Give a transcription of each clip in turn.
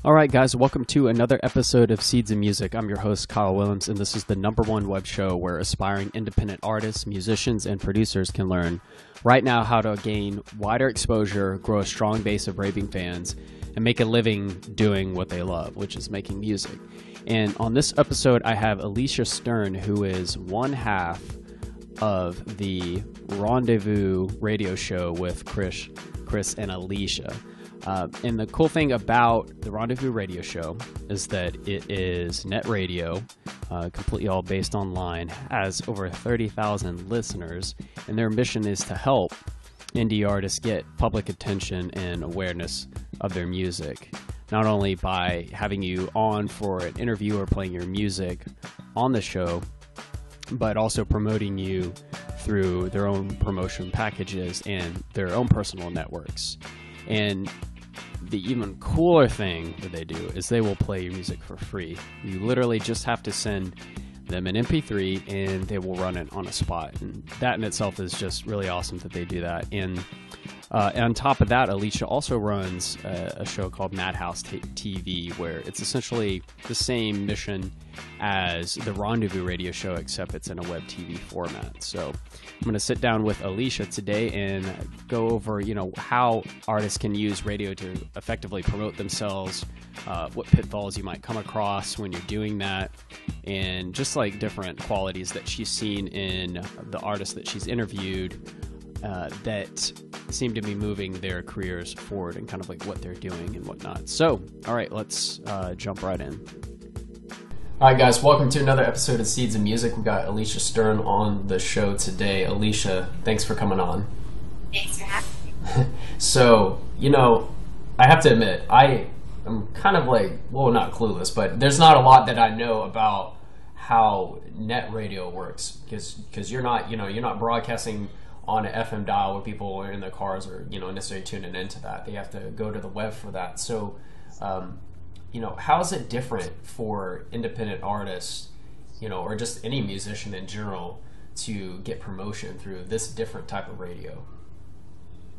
All right, guys, welcome to another episode of Seeds of Music. I'm your host, Kyle Willems, and this is the #1 web show where aspiring independent artists, musicians, and producers can learn right now how to gain wider exposure, grow a strong base of raving fans, and make a living doing what they love, which is making music. And on this episode, I have Alicia Stern, who is one half of the Rendezvous radio show with Chris and Alicia. And the cool thing about the Rendezvous radio show is that it is net radio, completely all based online, has over 30,000 listeners, and their mission is to help indie artists get public attention and awareness of their music, not only by having you on for an interview or playing your music on the show, but also promoting you through their own promotion packages and their own personal networks. And the even cooler thing that they do is they will play your music for free. You literally just have to send them an MP3 and they will run it on a spot. And that in itself is just really awesome that they do that. And on top of that, Alicia also runs a show called Madhouse TV, where it's essentially the same mission as the Rendezvous radio show, except it's in a web TV format. So I'm going to sit down with Alicia today and go over, how artists can use radio to effectively promote themselves, what pitfalls you might come across when you're doing that, and just like different qualities that she's seen in the artists that she's interviewed that seem to be moving their careers forward and kind of like what they're doing and whatnot. So, all right, let's jump right in. All right, guys, welcome to another episode of Seeds of Music. We got Alicia Stern on the show today. Alicia, thanks for coming on. Thanks for having me. So, I have to admit, I'm kind of like, well, not clueless, but there's not a lot that I know about how net radio works, because you're not broadcasting on an FM dial where people are in their cars or necessarily tuning into that. They have to go to the web for that. So how is it different for independent artists, or just any musician in general, to get promotion through this different type of radio?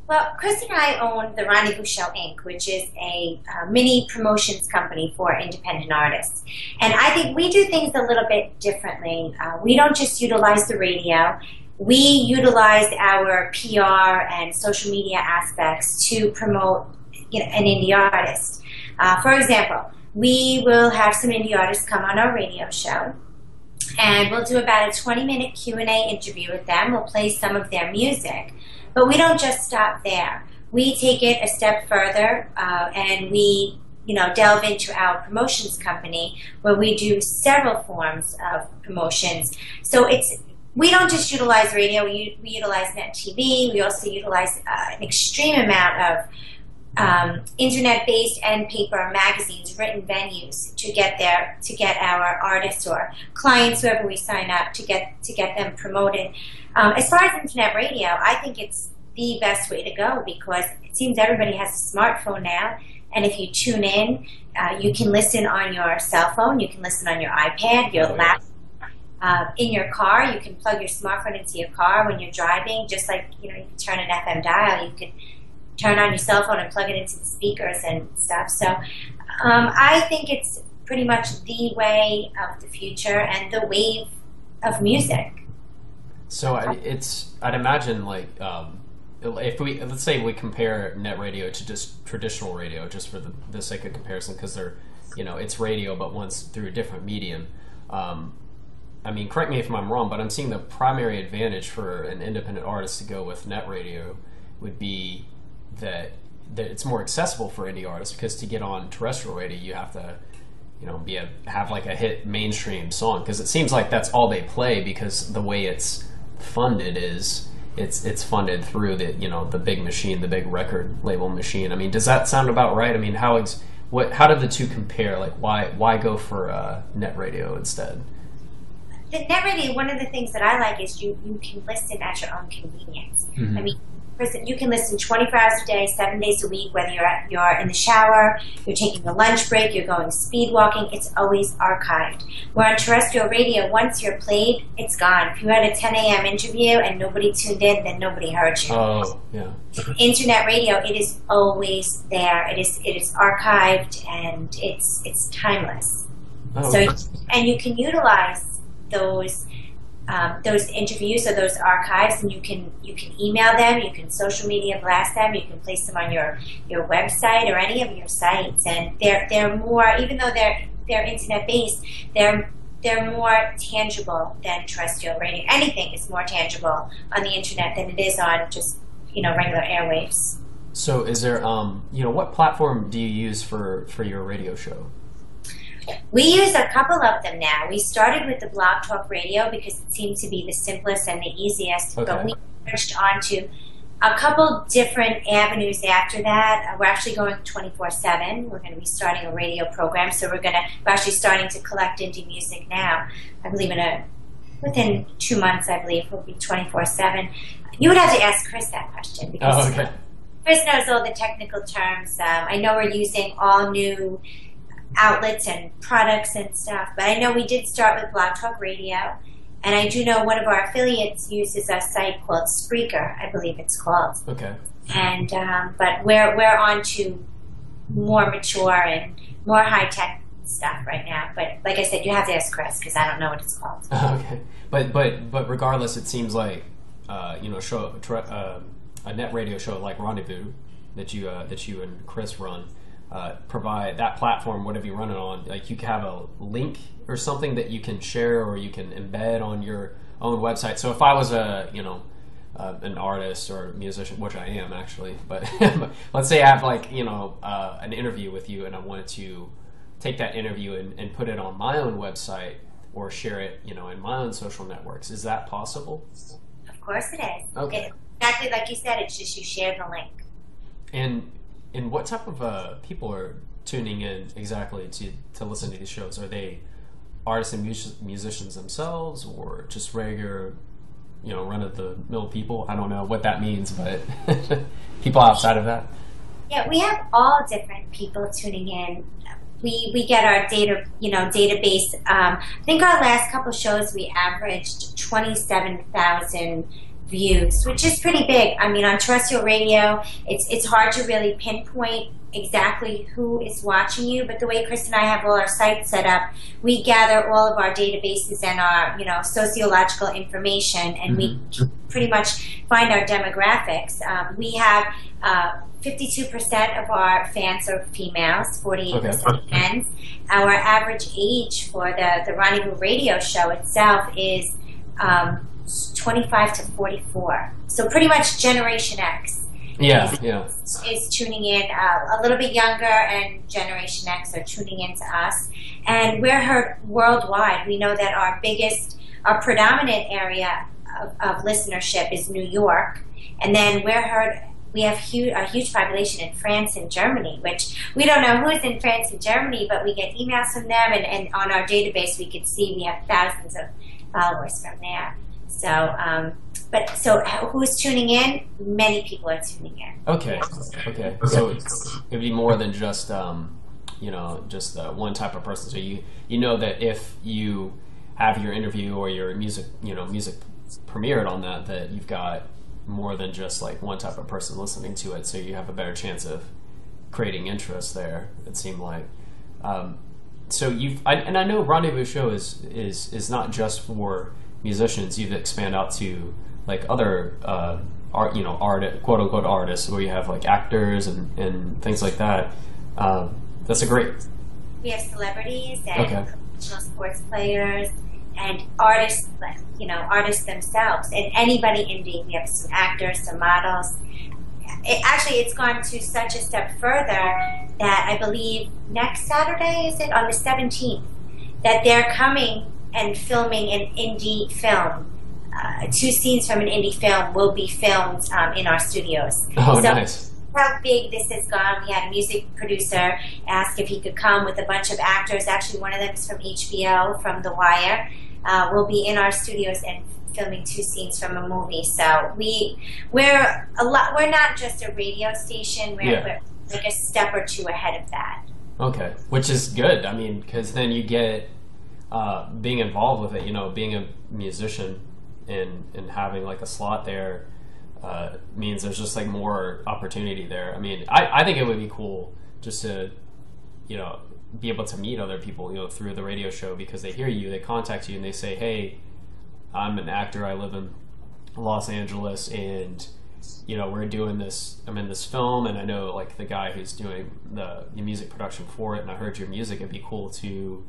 Well, Chris and I own the Rendezvous Show, Inc., which is a mini promotions company for independent artists. And I think we do things a little bit differently. We don't just utilize the radio. We utilize our PR and social media aspects to promote an indie artist. For example, we will have some indie artists come on our radio show, and we'll do about a 20-minute Q&A interview with them. We'll play some of their music, but we don't just stop there. We take it a step further, and we delve into our promotions company, where we do several forms of promotions. So we don't just utilize radio, we utilize net TV. We also utilize an extreme amount of internet-based and paper magazines, written venues to get our artists or clients, whoever we sign up, to get them promoted. As far as internet radio, I think it's the best way to go, because it seems everybody has a smartphone now, and if you tune in, you can listen on your cell phone, you can listen on your iPad, your laptop. In your car, you can plug your smartphone into your car when you're driving, just like you can turn an FM dial, you can turn on your cell phone and plug it into the speakers and stuff. So I think it's pretty much the way of the future and the wave of music. So I'd imagine like if let's say we compare net radio to just traditional radio, just for the sake of comparison, because they're it's radio but once through a different medium. Correct me if I'm wrong, but I'm seeing the primary advantage for an independent artist to go with net radio would be that it's more accessible for indie artists, because to get on terrestrial radio, you have to, have like a hit mainstream song, because it seems like that's all they play, because the way it's funded is it's funded through the big machine, the big record label machine. Does that sound about right? How do the two compare? Like why go for net radio instead? the net radio, one of the things that I like is you can listen at your own convenience. I mean, you can listen 24 hours a day, 7 days a week, whether you're in the shower, you're taking a lunch break, you're going speed walking, it's always archived. Where on terrestrial radio, once you're played, it's gone. If you had a 10 a.m. interview and nobody tuned in, then nobody heard you. Oh, yeah. Internet radio, it is always there. It is archived, and it's timeless. Oh, so, okay. and you can utilize those interviews or those archives, and you can email them, you can social media blast them, you can place them on your website or any of your sites, and they're more, even though they're internet based, they're more tangible than terrestrial radio. Anything is more tangible on the internet than it is on just regular airwaves. So is there what platform do you use for your radio show? We use a couple of them now. We started with the Blog Talk Radio because it seemed to be the simplest and the easiest, okay. But we switched on to a couple different avenues after that. We're actually going 24/7. We're going to be starting a radio program, so we're actually starting to collect indie music now. I believe within 2 months, I believe, we'll be 24/7. You would have to ask Chris that question because okay. Chris knows all the technical terms. I know we're using all new outlets and products and stuff, but I know we did start with Blog Talk Radio, and I do know one of our affiliates uses a site called Spreaker, I believe it's called. Okay. And but we're on to more mature and more high tech stuff right now. But like I said, you have to ask Chris because I don't know what it's called. Okay, but regardless, it seems like a net radio show like Rendezvous that you and Chris run. Provide that platform, whatever you run it on, like you can have a link or something that you can share or you can embed on your own website. So if I was an artist or a musician, which I am actually, but let's say I have an interview with you and I wanted to take that interview and put it on my own website or share it, in my own social networks. Is that possible? Of course it is. Okay. Exactly like you said, it's just you share the link. And what type of people are tuning in exactly to listen to these shows? Are they artists and musicians themselves, or just regular, run-of-the-mill people? I don't know what that means, but people outside of that? Yeah, we have all different people tuning in. We get our database. I think our last couple shows we averaged 27,000 views, which is pretty big. I mean, on terrestrial radio, it's hard to really pinpoint exactly who is watching you, but the way Chris and I have all our sites set up, we gather all of our databases and our sociological information, and we pretty much find our demographics. We have 52% of our fans are females, 48% men's. Our average age for the Rendezvous radio show itself is 25 to 44. So pretty much Generation X. Is tuning in. A little bit younger, and Generation X are tuning in to us. And we're heard worldwide. We know that our predominant area of listenership is New York. And then we have a huge population in France and Germany, which we don't know who's in France and Germany, but we get emails from them, and on our database we could see we have thousands of followers from there. So, who's tuning in? Many people are tuning in. Okay. So it'd be more than just one type of person. So you know that if you have your interview or your music premiered on that you've got more than just like one type of person listening to it. So you have a better chance of creating interest there. It seemed like. So I know Rendezvous Show is not just for musicians. You've expanded out to like other quote unquote artists, where you have like actors and things like that. That's a great. We have celebrities and professional sports players and artists, artists themselves, and anybody indie. We have some actors, some models. It's gone to such a step further that I believe next Saturday, is it on the 17th, that they're coming and filming an indie film. 2 scenes from an indie film will be filmed in our studios. Oh, so nice. How big this has gone. We had a music producer ask if he could come with a bunch of actors. Actually, one of them is from HBO, from The Wire. will be in our studios and filming 2 scenes from a movie. So we're not just a radio station. We're like a step or 2 ahead of that. Okay, which is good. I mean, because then you get being involved with it. You know, being a musician and having like a slot there means there's just like more opportunity there. I mean, I think it would be cool just to, you know, be able to meet other people, you know, through the radio show, because they hear you, they contact you, and they say, hey, I'm an actor, I live in Los Angeles, and, you know, we're doing this, I'm in this film, and I know, like, the guy who's doing the music production for it, and I heard your music, it'd be cool to,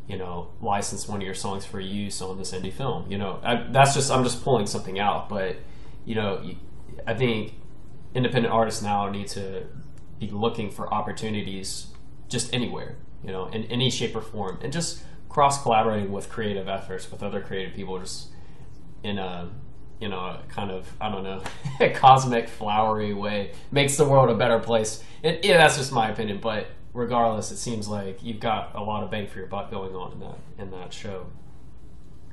you know, license one of your songs for use on this indie film. You know, I'm just pulling something out, but, you know, I think independent artists now need to be looking for opportunities just anywhere, you know, in any shape or form, and just cross-collaborating with creative efforts with other creative people, just in a, you know, a kind of, I don't know, a cosmic, flowery way makes the world a better place. And yeah, that's just my opinion, but regardless, it seems like you've got a lot of bang for your buck going on in that show.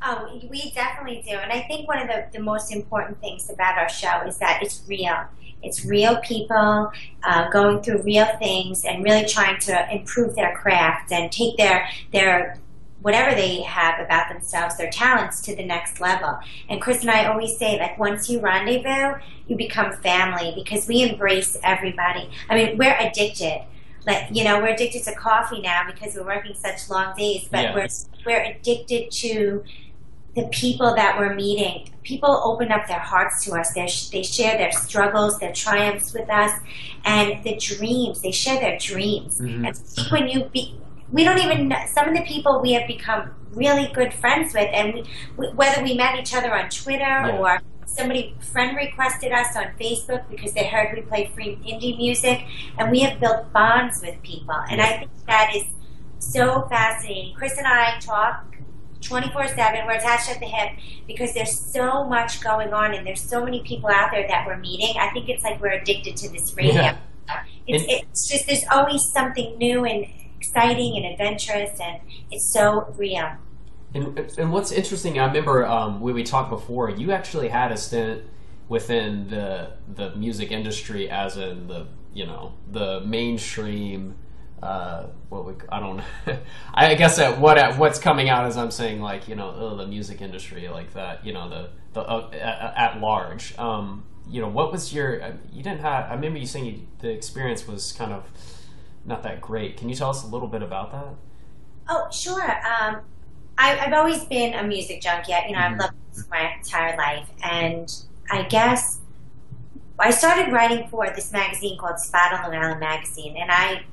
Oh, we definitely do. And I think one of the most important things about our show is that it's real. It's real people going through real things and really trying to improve their craft and take their whatever they have about themselves, their talents, to the next level. And Chris and I always say, like, once you rendezvous, you become family, because we embrace everybody. I mean, we're addicted. Like, you know, we're addicted to coffee now because we're working such long days, but we're addicted to the people that we're meeting. People open up their hearts to us. They share their struggles, their triumphs with us, and the dreams. They share their dreams. Mm-hmm. And when we don't even know, some of the people we have become really good friends with, and whether we met each other on Twitter or somebody friend requested us on Facebook because they heard we play free indie music, and we have built bonds with people. And I think that is so fascinating. Chris and I talk 24/7. We're attached at the hip because there's so much going on, and there's so many people out there that we're meeting. I think it's like we're addicted to this radio. Yeah. It's just, there's always something new and exciting and adventurous, and it's so real. And what's interesting, I remember when we talked before, you actually had a stint within the music industry, as in the mainstream. I don't know. I guess what's coming out as I'm saying, like, the music industry, like that, the at large. What was you didn't have? I remember you saying the experience was kind of not that great. Can you tell us a little bit about that? Oh, sure. I've always been a music junkie. I've loved music my entire life, and I guess I started writing for this magazine called Spot on Long Island Magazine, and I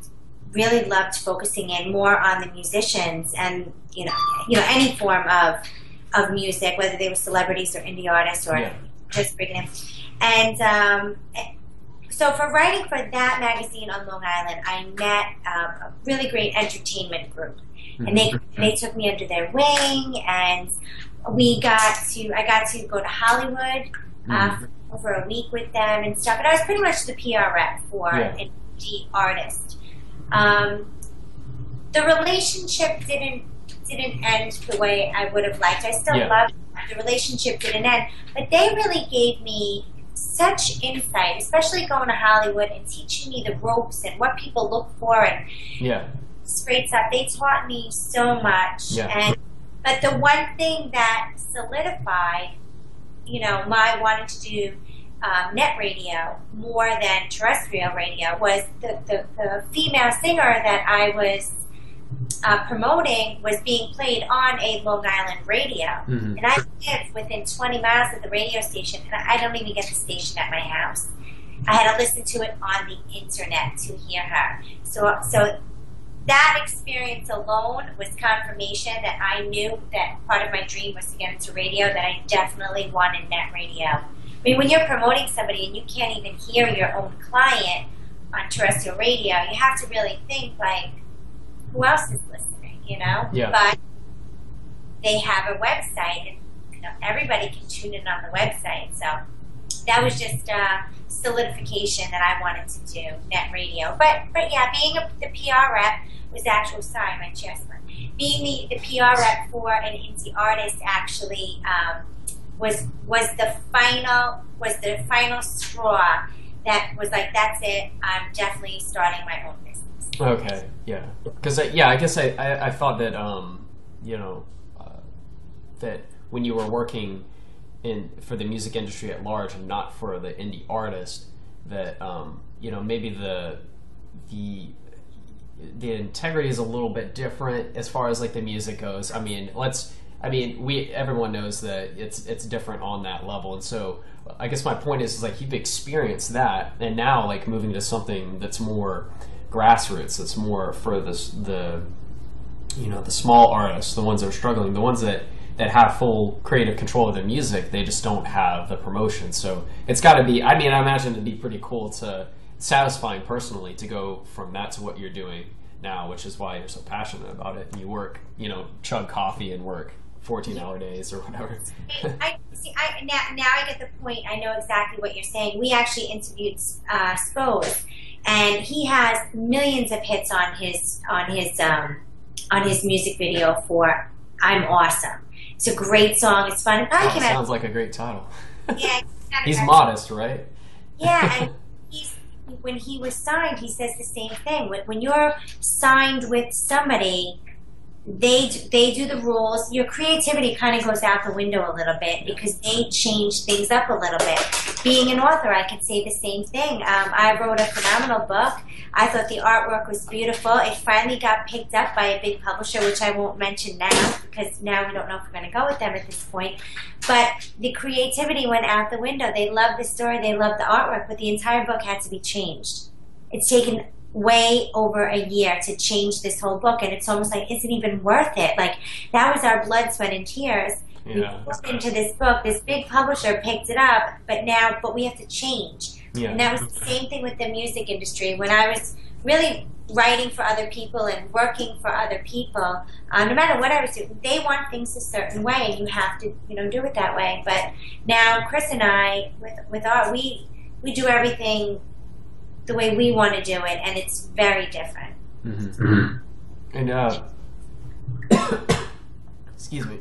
really loved focusing in more on the musicians and any form of music, whether they were celebrities or indie artists or just bringing in. And so for writing for that magazine on Long Island, I met a really great entertainment group. And they took me under their wing, and I got to go to Hollywood for a week with them and stuff. And I was pretty much the PR rep for an indie artist. The relationship didn't end the way I would have liked. I still loved them. The relationship didn't end, but they really gave me such insight, especially going to Hollywood and teaching me the ropes and what people look for and great stuff. They taught me so much. But the one thing that solidified, my wanting to do net radio more than terrestrial radio was the female singer that I was promoting was being played on a Long Island radio. And I live within 20 miles of the radio station, and I don't even get the station at my house. I had to listen to it on the internet to hear her. So that experience alone was confirmation that I knew that part of my dream was to get into radio, that I definitely wanted net radio. I mean, when you're promoting somebody and you can't even hear your own client on terrestrial radio, you have to really think, like, who else is listening, But they have a website, and everybody can tune in on the website. So that was just solidification that I wanted to do net radio. But yeah, being the PR rep was my chair's being the PR rep for an indie artist actually was the final straw that was like, that's it. I'm definitely starting my own business. Okay, yeah, because I guess I thought that that when you were working for the music industry at large and not for the indie artist, that maybe the integrity is a little bit different as far as like the music goes. Everyone knows that it's different on that level, and so I guess my point is like you've experienced that, and now like moving to something that's more grassroots, that's more for the small artists, the ones that are struggling, the ones that have full creative control of their music, they just don't have the promotion. So it's got to be, I imagine it'd be pretty cool satisfying personally to go from that to what you're doing now, which is why you're so passionate about it. And you work, chug coffee and work 14-hour days or whatever. Now I get the point. I know exactly what you're saying. We actually interviewed Spose, and he has millions of hits on his music video for "I'm Awesome." It's a great song. It's fun. It probably came out. Sounds like a great title. Yeah, he's modest, right? Yeah, and when he was signed, he says the same thing. When you're signed with somebody, they do the rules. Your creativity kind of goes out the window a little bit because they change things up a little bit. Being an author, I could say the same thing. I wrote a phenomenal book. I thought the artwork was beautiful. It finally got picked up by a big publisher, which I won't mention now because now we don't know if we're going to go with them at this point. But the creativity went out the window. They loved the story. They loved the artwork, but the entire book had to be changed. It's taken way over a year to change this whole book, and it's almost like, isn't even worth it. Like, that was our blood, sweat, and tears. Yeah. We put into this book. This big publisher picked it up, but we have to change. Yeah. And that was the same thing with the music industry. When I was really writing for other people and working for other people, no matter what I was doing, they want things a certain way, and you have to, do it that way. But now, Chris and I, with art, we do everything the way we want to do it, and it's very different. Mm-hmm. And excuse me,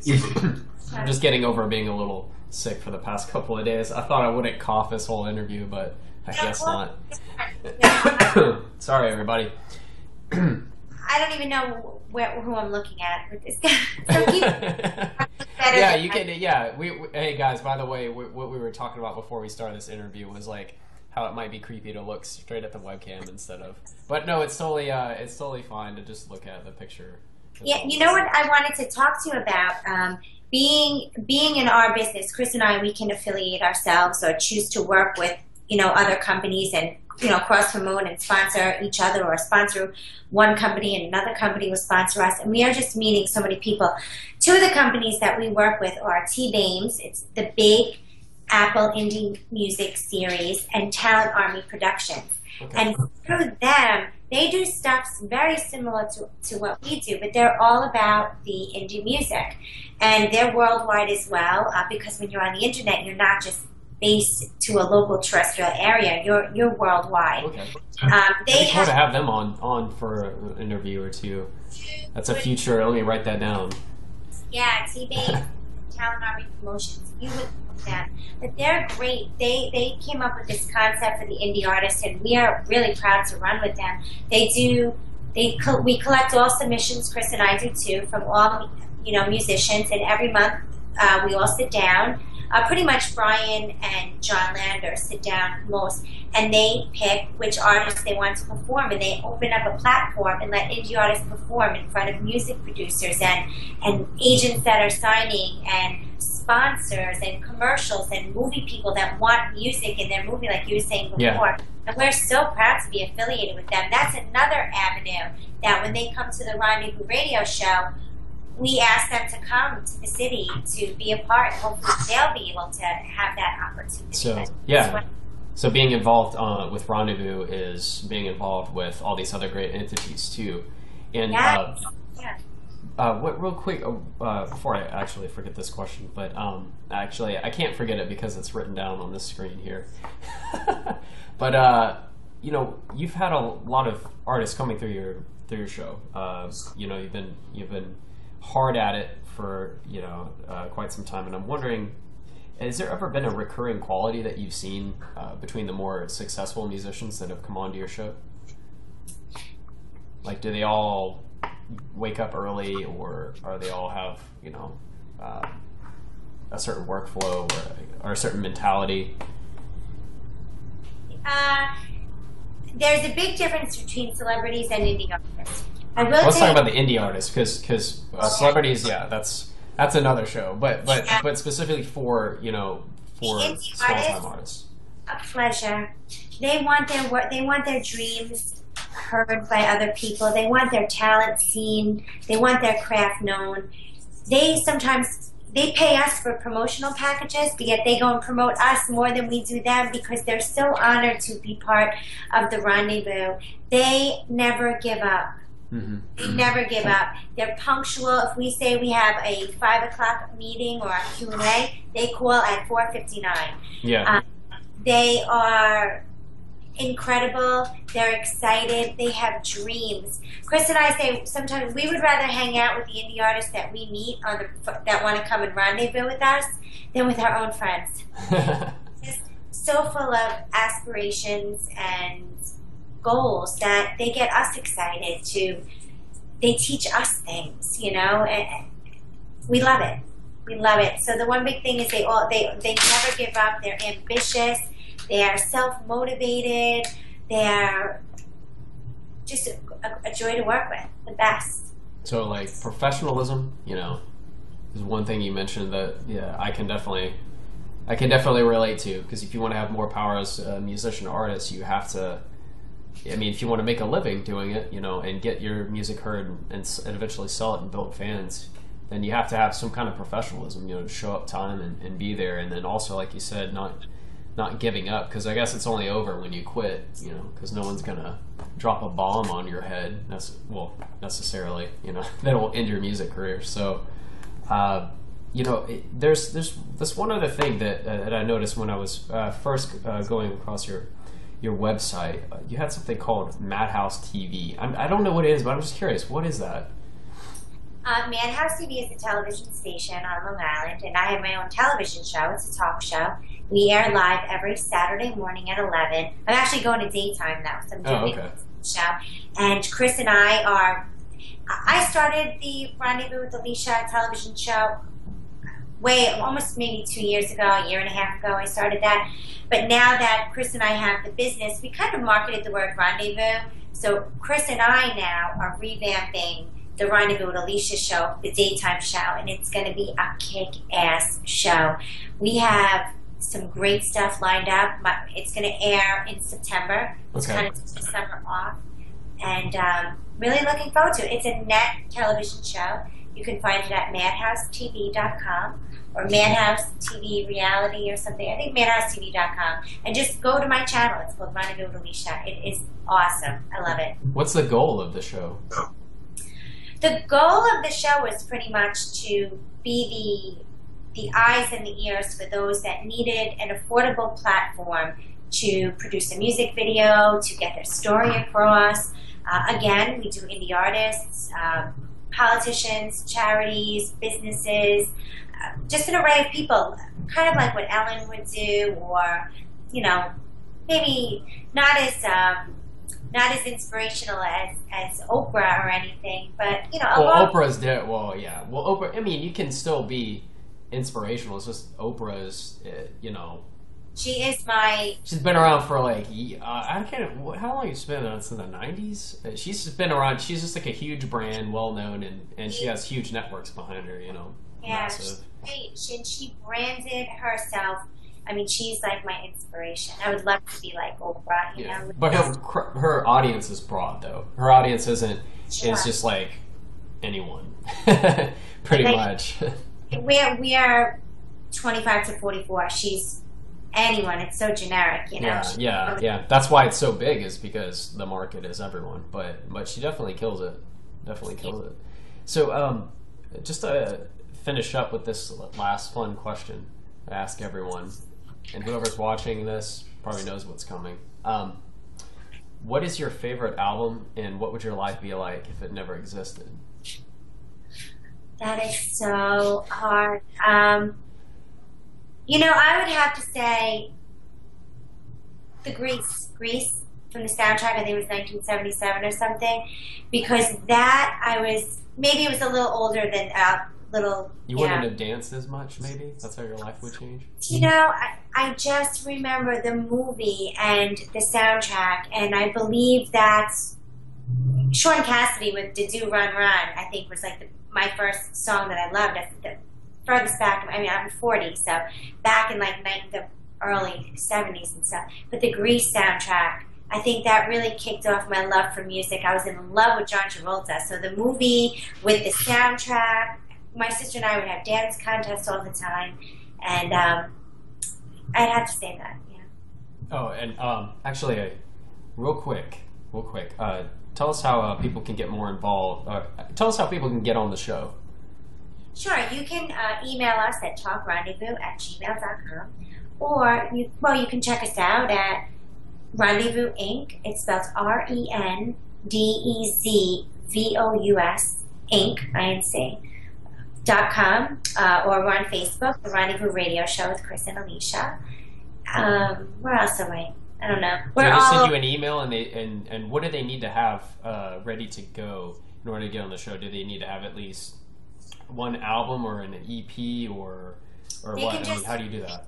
I'm just getting over being a little sick for the past couple of days. I thought I wouldn't cough this whole interview, but I guess not. Sorry, everybody. I don't even know who I'm looking at with this guy. So yeah, you can. Yeah, hey guys. By the way, what we were talking about before we started this interview was like how it might be creepy to look straight at the webcam instead of. But no, it's totally fine to just look at the picture. Yeah, you know what I wanted to talk to you about. Being in our business, Chris and I, we can affiliate ourselves or choose to work with other companies and cross promote and sponsor each other, or sponsor one company and another company will sponsor us. And we are just meeting so many people. Two of the companies that we work with are T-Bames. It's the big Apple Indie Music Series, and Talent Army Productions. Okay. And through them, they do stuff very similar to what we do, but they're all about the indie music. And they're worldwide as well, because when you're on the internet, you're not just based to a local terrestrial area. You're worldwide. Okay. They have to have them on for an interview or two. That's a future. Let me write that down. Yeah, T-Bames, Talent Army Promotions. You would love that. But they're great. They came up with this concept for the indie artists, and we are really proud to run with them. We collect all submissions. Chris and I do too, from all musicians, and every month we all sit down. Pretty much Brian and John Lander sit down most, and they pick which artists they want to perform, and they open up a platform and let indie artists perform in front of music producers and agents that are signing, and sponsors and commercials and movie people that want music in their movie, like you were saying before. Yeah. And we're so proud to be affiliated with them. That's another avenue that when they come to the Rendezvous Radio Show, we ask them to come to the city to be a part. Hopefully they'll be able to have that opportunity. So, yeah. So being involved with Rendezvous is being involved with all these other great entities too. And real quick, before I actually forget this question, but actually I can't forget it because it's written down on this screen here. But you've had a lot of artists coming through your show. You've been hard at it for quite some time, and I'm wondering, has there ever been a recurring quality that you've seen between the more successful musicians that have come onto your show? Like, do they all wake up early, or they all have a certain workflow or a certain mentality? There's a big difference between celebrities and indie artists. Let's talk about the indie artists, because celebrities, that's another show. But specifically for small time artists, a pleasure. They want their work. They want their dreams heard by other people. They want their talent seen. They want their craft known. They pay us for promotional packages, but yet they go and promote us more than we do them because they're so honored to be part of the Rendezvous. They never give up. Mm-hmm. They never give up. They're punctual. If we say we have a 5 o'clock meeting or a Q&A, they call at 4:59. Yeah. They are incredible. They're excited. They have dreams. Chris and I say sometimes we would rather hang out with the indie artists that we meet that want to come and rendezvous with us than with our own friends. Just so full of aspirations and goals that they get us excited they teach us things, and we love it. We love it. So the one big thing is they never give up. They're ambitious. They are self-motivated. They are just a joy to work with, the best. So, like, professionalism, is one thing you mentioned that, I can definitely relate to, because if you want to have more power as a musician or artist, you have to, if you want to make a living doing it, and get your music heard and eventually sell it and build fans, then you have to have some kind of professionalism, to show up time and be there, and then also, like you said, not giving up, because I guess it's only over when you quit, because no one's gonna drop a bomb on your head, necessarily, that will end your music career. So, there's this one other thing that I noticed when I was first going across your website. You had something called Madhouse TV. I don't know what it is, but I'm just curious. What is that? Madhouse TV is a television station on Long Island, and I have my own television show. It's a talk show. We air live every Saturday morning at 11. I'm actually going to daytime now, so I'm doing a show. And Chris and I started the Rendezvous with Alicia television show almost maybe 2 years ago, a year and a half ago I started that. But now that Chris and I have the business, we kind of marketed the word rendezvous. So Chris and I now are revamping the Rendezvous with Alicia show, the daytime show, and it's going to be a kick-ass show. We have some great stuff lined up. It's going to air in September. It's kind of the summer off. And really looking forward to it. It's a net television show. You can find it at madhousetv.com or Madhouse TV Reality or something. I think madhousetv.com. And just go to my channel. It's called Rendezvous with Alicia. It is awesome. I love it. What's the goal of the show? The goal of the show is pretty much to be the eyes and the ears for those that needed an affordable platform to produce a music video, to get their story across. Again, we do indie artists, politicians, charities, businesses, just an array of people, kind of like what Ellen would do, or, maybe not as inspirational as Oprah or anything, but, Oprah's there. Well, yeah. Well, Oprah, you can still be inspirational. It's just Oprah's, She's been around for how long has she been around? Since the 90s? She's just been around. She's just like a huge brand, well known, and she has huge networks behind her, Yeah, massive. She branded herself. She's like my inspiration. I would love to be like Oprah, you know. But her audience is broad, though. Her audience is just like anyone, pretty much. We are 25 to 44. She's anyone. It's so generic, Yeah. That's why it's so big, is because the market is everyone. But she definitely kills it. So, just to finish up with this last fun question I ask everyone, and whoever's watching this probably knows what's coming. What is your favorite album, and what would your life be like if it never existed? That is so hard. I would have to say the Grease from the soundtrack. I think it was 1977 or something, because that maybe it was a little older than little. You wouldn't have danced as much, maybe? That's how your life would change? I just remember the movie and the soundtrack, and I believe that's Sean Cassidy with "Did You Run Run," I think was like my first song that I loved. That's the furthest back. I mean, I'm 40, so back in like the early 70s and stuff. But the Grease soundtrack, I think that really kicked off my love for music. I was in love with John Travolta. So the movie with the soundtrack, my sister and I would have dance contests all the time. And I'd have to say that, yeah. Oh, and actually, real quick, tell us how people can get more involved. Tell us how people can get on the show. Sure, you can email us at talkrendezvous@gmail.com, or you can check us out at Rendezvous Inc. It's spelled RENDEZVOUS Inc. .com, or we're on Facebook, The Rendezvous Radio Show with Chris and Alicia. Where else am I? I don't know. We're all send you an email, and what do they need to have ready to go in order to get on the show? Do they need to have at least one album or an EP or what? I mean, how do you do that?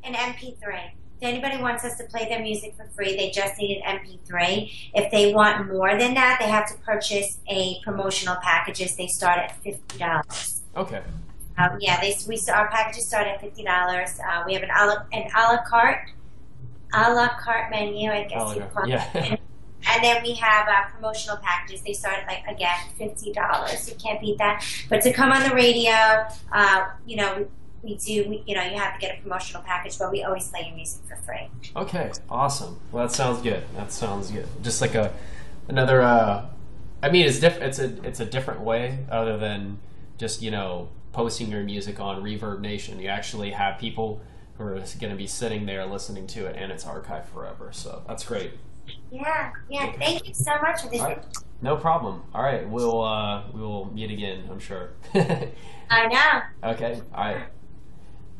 An MP3. If anybody wants us to play their music for free, they just need an MP3. If they want more than that, they have to purchase a promotional packages. They start at $50. Okay. Our packages start at $50. We have an a la carte menu, I guess you call it. And then we have promotional packages. They start at, again, $50. You can't beat that. But to come on the radio, you have to get a promotional package, but we always play your music for free. Okay, awesome. Well, that sounds good. Just like another. I mean, it's different. It's a different way other than just posting your music on Reverb Nation. You actually have people who are going to be sitting there listening to it, and it's archived forever. So that's great. Yeah. Okay. Thank you so much for this. Right. No problem. All right, we will meet again, I'm sure. I know. Okay. All right.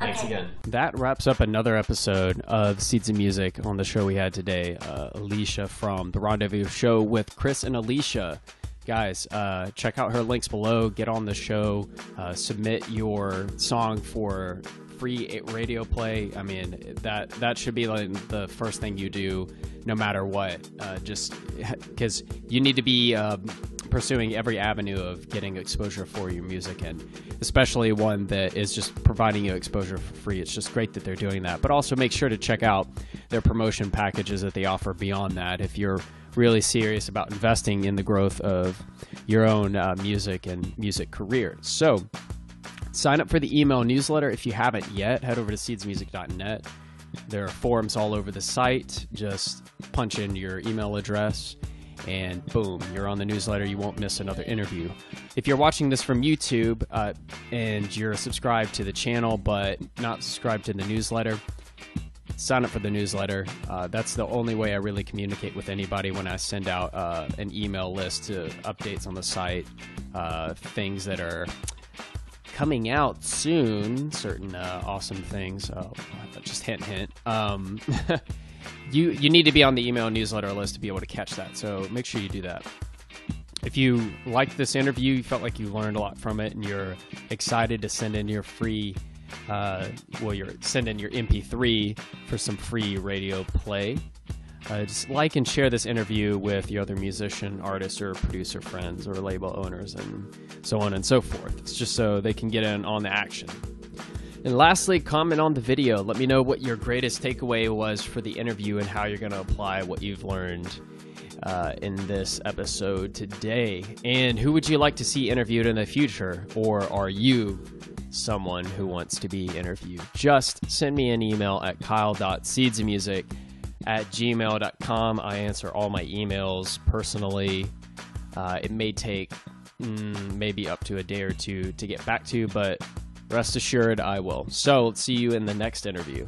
Thanks again. That wraps up another episode of Seeds of Music on the show we had today. Alicia from The Rendezvous Show with Chris and Alicia. Guys, check out her links below. Get on the show. Submit your song for free radio play. I mean, that should be like the first thing you do no matter what. Just because you need to be pursuing every avenue of getting exposure for your music, and especially one that is just providing you exposure for free. It's just great that they're doing that. But also make sure to check out their promotion packages that they offer beyond that if you're really serious about investing in the growth of your own music and music career. So sign up for the email newsletter if you haven't yet. Head over to seedsmusic.net. There are forums all over the site. Just punch in your email address and boom, you're on the newsletter. You won't miss another interview. If you're watching this from YouTube and you're subscribed to the channel but not subscribed to the newsletter, sign up for the newsletter. That's the only way I really communicate with anybody when I send out an email list to updates on the site, things that are coming out soon, certain awesome things. Just hint. You need to be on the email newsletter list to be able to catch that, so make sure you do that. If you liked this interview, you felt like you learned a lot from it, and you're excited to send in your free send in your MP3 for some free radio play, just like and share this interview with your other musician, artist, or producer friends, or label owners, and so on and so forth. It's just so they can get in on the action. And lastly, comment on the video. Let me know what your greatest takeaway was for the interview and how you're going to apply what you've learned in this episode today. And who would you like to see interviewed in the future? Or are you someone who wants to be interviewed? Just send me an email at kyle.seedsofmusic@gmail.com. I answer all my emails personally. It may take maybe up to a day or two to get back to, but rest assured I will. So let's see you in the next interview.